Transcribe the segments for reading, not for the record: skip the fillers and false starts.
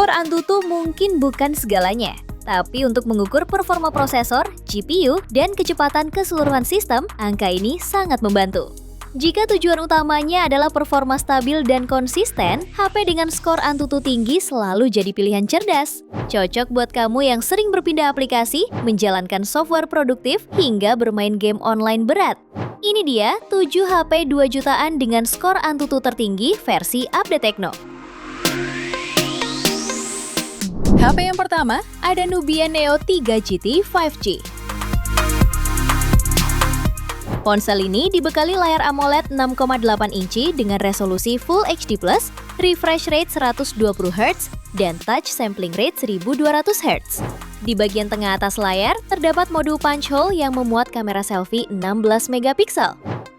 Skor Antutu mungkin bukan segalanya, tapi untuk mengukur performa prosesor, GPU, dan kecepatan keseluruhan sistem, angka ini sangat membantu. Jika tujuan utamanya adalah performa stabil dan konsisten, HP dengan skor Antutu tinggi selalu jadi pilihan cerdas. Cocok buat kamu yang sering berpindah aplikasi, menjalankan software produktif, hingga bermain game online berat. Ini dia 7 HP 2 jutaan dengan skor Antutu tertinggi versi Update Tekno. HP yang pertama, ada Nubia Neo 3 GT 5G. Ponsel ini dibekali layar AMOLED 6,8 inci dengan resolusi Full HD+, refresh rate 120Hz, dan touch sampling rate 1200Hz. Di bagian tengah atas layar, terdapat modul punch hole yang memuat kamera selfie 16 megapiksel.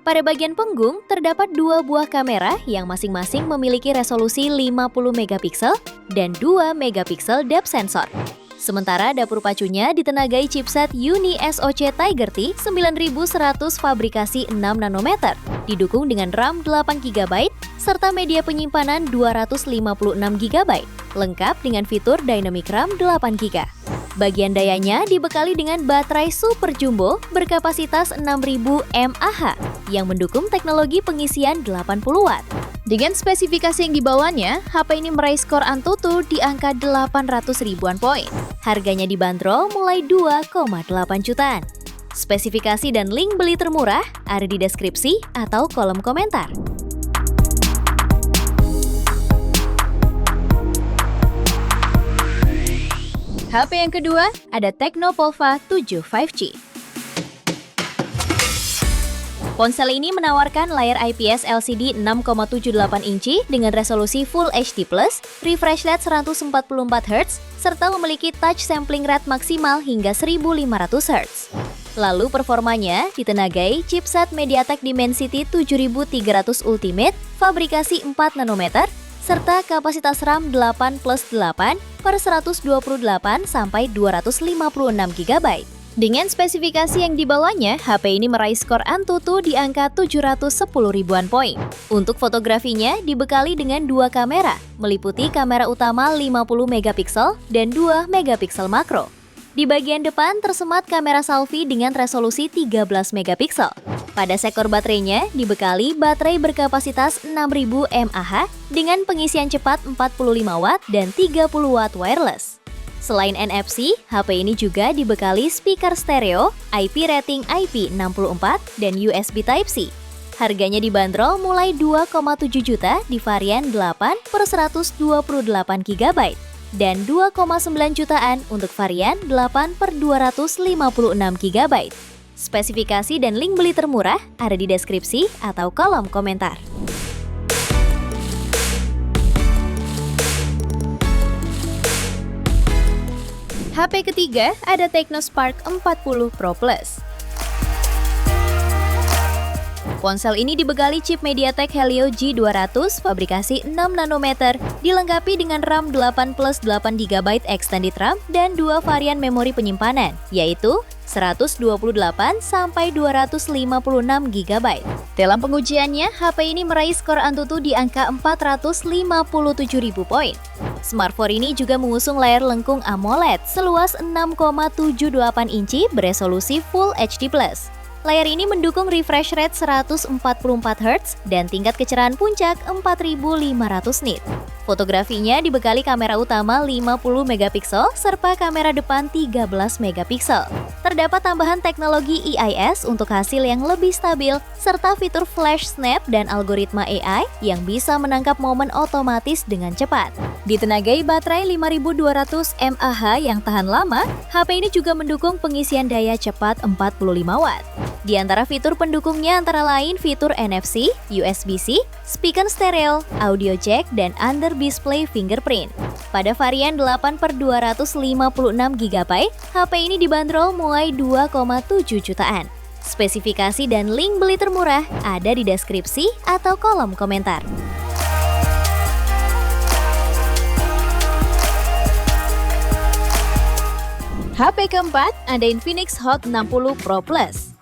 Pada bagian punggung, terdapat 2 buah kamera yang masing-masing memiliki resolusi 50 megapiksel dan 2 megapiksel depth sensor. Sementara dapur pacunya ditenagai chipset Uni SoC Tiger T 9100 fabrikasi 6 nanometer, didukung dengan RAM 8 GB, serta media penyimpanan 256 GB, lengkap dengan fitur Dynamic RAM 8 GB. Bagian dayanya dibekali dengan baterai super jumbo berkapasitas 6000 mAh yang mendukung teknologi pengisian 80 Watt. Dengan spesifikasi yang dibawanya, HP ini meraih skor Antutu di angka 800 ribuan poin. Harganya dibanderol mulai 2,8 jutaan. Spesifikasi dan link beli termurah ada di deskripsi atau kolom komentar. HP yang kedua ada Tecno Polva 7 5G. Ponsel ini menawarkan layar IPS LCD 6,78 inci dengan resolusi Full HD+, refresh rate 144Hz, serta memiliki touch sampling rate maksimal hingga 1500Hz. Lalu performanya ditenagai chipset MediaTek Dimensity 7300 Ultimate, fabrikasi 4 nanometer, serta kapasitas RAM 8+8 per 128 sampai 256 GB. Dengan spesifikasi yang dibawanya, HP ini meraih skor Antutu di angka 710 ribuan poin. Untuk fotografinya dibekali dengan 2 kamera, meliputi kamera utama 50 megapiksel dan 2 megapiksel makro. Di bagian depan tersemat kamera selfie dengan resolusi 13 megapiksel. Pada sektor baterainya dibekali baterai berkapasitas 6000 mAh dengan pengisian cepat 45 Watt dan 30 Watt wireless. Selain NFC, HP ini juga dibekali speaker stereo, IP rating IP64, dan USB Type-C. Harganya dibanderol mulai 2,7 juta di varian 8 per 128 GB dan 2,9 jutaan untuk varian 8 per 256 GB. Spesifikasi dan link beli termurah ada di deskripsi atau kolom komentar. HP ketiga ada Tecno Spark 40 Pro Plus. Ponsel ini dibekali chip MediaTek Helio G200 fabrikasi 6 nanometer, dilengkapi dengan RAM 8+8 GB extended RAM dan 2 varian memori penyimpanan, yaitu 128 sampai 256 GB. Dalam pengujiannya, HP ini meraih skor Antutu di angka 457.000 poin. Smartphone ini juga mengusung layar lengkung AMOLED seluas 6,78 inci beresolusi Full HD+. Layar ini mendukung refresh rate 144Hz dan tingkat kecerahan puncak 4500 nit. Fotografinya dibekali kamera utama 50 megapiksel serta kamera depan 13 megapiksel. Terdapat tambahan teknologi EIS untuk hasil yang lebih stabil serta fitur flash snap dan algoritma AI yang bisa menangkap momen otomatis dengan cepat. Ditenagai baterai 5200 mAh yang tahan lama, HP ini juga mendukung pengisian daya cepat 45 Watt. Di antara fitur pendukungnya antara lain fitur NFC, USB-C, speaker stereo, audio jack, dan under display fingerprint. Pada varian 8 per 256 GB, HP ini dibanderol mulai 2,7 jutaan. Spesifikasi dan link beli termurah ada di deskripsi atau kolom komentar. HP keempat ada Infinix Hot 60 Pro Plus.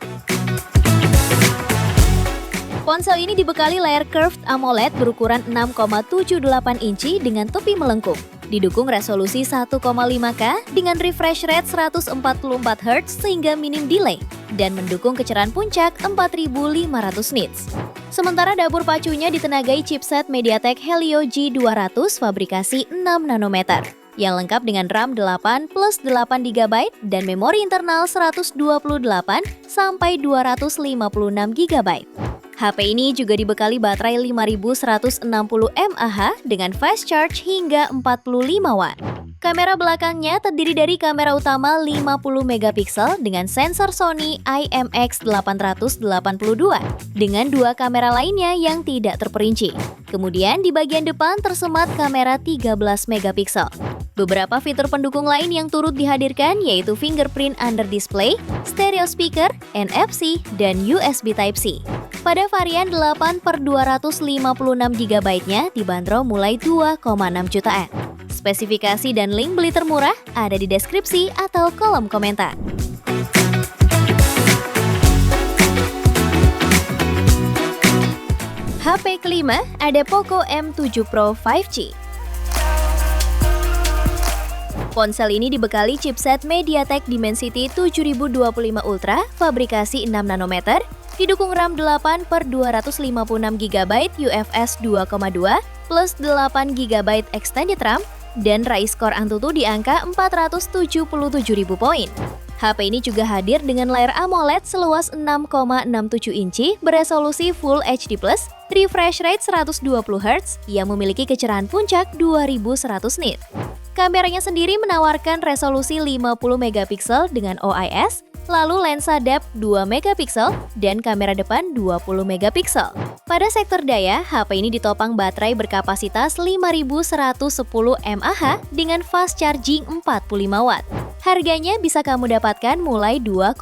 Ponsel ini dibekali layar curved AMOLED berukuran 6,78 inci dengan topi melengkung. Didukung resolusi 1,5K dengan refresh rate 144Hz sehingga minim delay, dan mendukung kecerahan puncak 4500 nits. Sementara dapur pacunya ditenagai chipset MediaTek Helio G200 fabrikasi 6 nanometer, yang lengkap dengan RAM 8 plus 8GB dan memori internal 128 sampai 256 GB. HP ini juga dibekali baterai 5160 mAh dengan fast charge hingga 45 watt. Kamera belakangnya terdiri dari kamera utama 50 megapiksel dengan sensor Sony IMX882 dengan dua kamera lainnya yang tidak terperinci. Kemudian di bagian depan tersemat kamera 13 megapiksel. Beberapa fitur pendukung lain yang turut dihadirkan yaitu fingerprint under display, stereo speaker, NFC, dan USB Type-C. Pada varian 8/256GB-nya dibanderol mulai 2,6 jutaan. Spesifikasi dan link beli termurah ada di deskripsi atau kolom komentar. HP kelima ada Poco M7 Pro 5G. Ponsel ini dibekali chipset MediaTek Dimensity 7025 Ultra fabrikasi 6 nanometer, didukung RAM 8/256GB UFS 2,2 plus 8GB extended RAM, dan raih skor Antutu di angka 477.000 poin. HP ini juga hadir dengan layar AMOLED seluas 6,67 inci beresolusi Full HD+, refresh rate 120Hz yang memiliki kecerahan puncak 2100 nits. Kameranya sendiri menawarkan resolusi 50 megapiksel dengan OIS, lalu lensa depth 2 megapiksel dan kamera depan 20 megapiksel. Pada sektor daya, HP ini ditopang baterai berkapasitas 5110 mAh dengan fast charging 45 watt. Harganya bisa kamu dapatkan mulai 2,5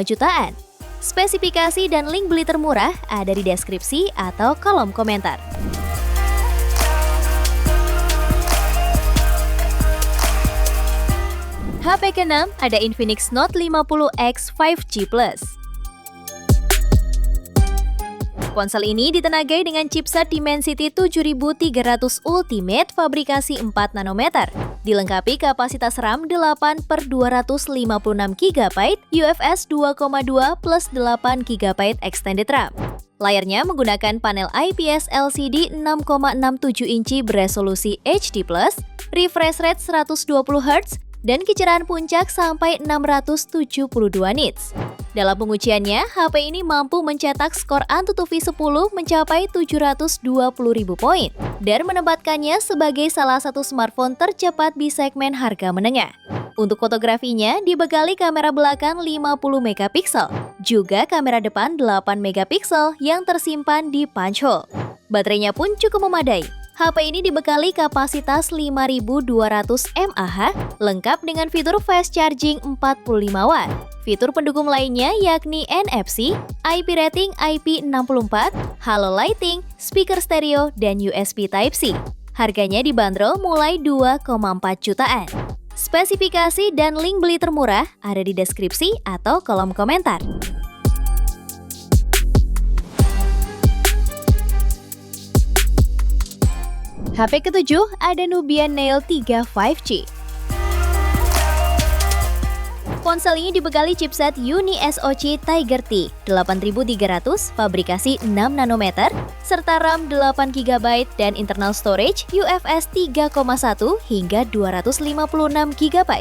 jutaan. Spesifikasi dan link beli termurah ada di deskripsi atau kolom komentar. HP ke-6 ada Infinix Note 50X 5G Plus. Ponsel ini ditenagai dengan chipset Dimensity 7300 Ultimate fabrikasi 4 nanometer, dilengkapi kapasitas RAM 8/256GB UFS 2,2 plus 8GB extended RAM. Layarnya menggunakan panel IPS LCD 6,67 inci beresolusi HD+, refresh rate 120Hz, dan kecerahan puncak sampai 672 nits. Dalam pengujiannya, HP ini mampu mencetak skor Antutu V10 mencapai 720.000 poin dan menempatkannya sebagai salah satu smartphone tercepat di segmen harga menengah. Untuk fotografinya, dibekali kamera belakang 50 megapiksel, juga kamera depan 8 megapiksel yang tersimpan di punch hole. Baterainya pun cukup memadai. HP ini dibekali kapasitas 5200 mAh, lengkap dengan fitur fast charging 45 watt. Fitur pendukung lainnya yakni NFC, IP rating IP64, halo lighting, speaker stereo, dan USB Type-C. Harganya dibanderol mulai 2,4 jutaan. Spesifikasi dan link beli termurah ada di deskripsi atau kolom komentar. HP ke-7 ada Nubia Nail 3 5G. Ponsel ini dibekali chipset Uni SoC Tiger T 8300 fabrikasi 6 nanometer serta RAM 8GB dan internal storage UFS 3,1 hingga 256GB.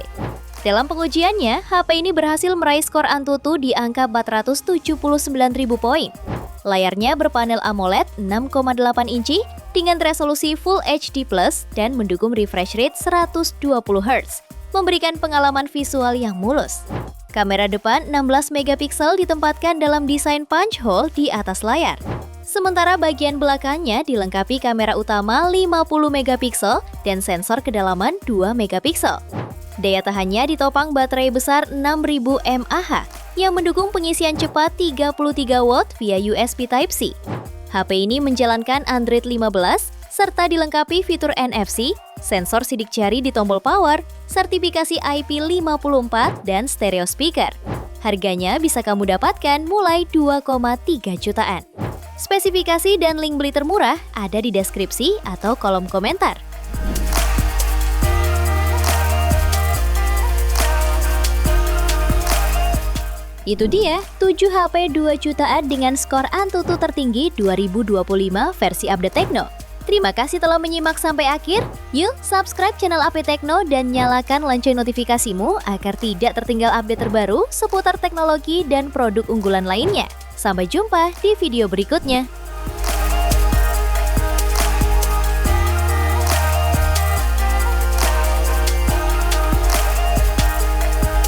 Dalam pengujiannya, HP ini berhasil meraih skor Antutu di angka 479.000 poin. Layarnya berpanel AMOLED 6,8 inci dengan resolusi Full HD+ dan mendukung refresh rate 120Hz, memberikan pengalaman visual yang mulus. Kamera depan 16 megapiksel ditempatkan dalam desain punch hole di atas layar. Sementara bagian belakangnya dilengkapi kamera utama 50 megapiksel dan sensor kedalaman 2 megapiksel. Daya tahannya ditopang baterai besar 6000 mAh yang mendukung pengisian cepat 33 watt via USB Type-C. HP ini menjalankan Android 15 serta dilengkapi fitur NFC, sensor sidik jari di tombol power, sertifikasi IP54, dan stereo speaker. Harganya bisa kamu dapatkan mulai 2,3 jutaan. Spesifikasi dan link beli termurah ada di deskripsi atau kolom komentar. Itu dia, 7 HP 2 jutaan dengan skor Antutu tertinggi 2025 versi update Tekno. Terima kasih telah menyimak sampai akhir. Yuk, subscribe channel AP Tekno dan nyalakan lonceng notifikasimu agar tidak tertinggal update terbaru seputar teknologi dan produk unggulan lainnya. Sampai jumpa di video berikutnya.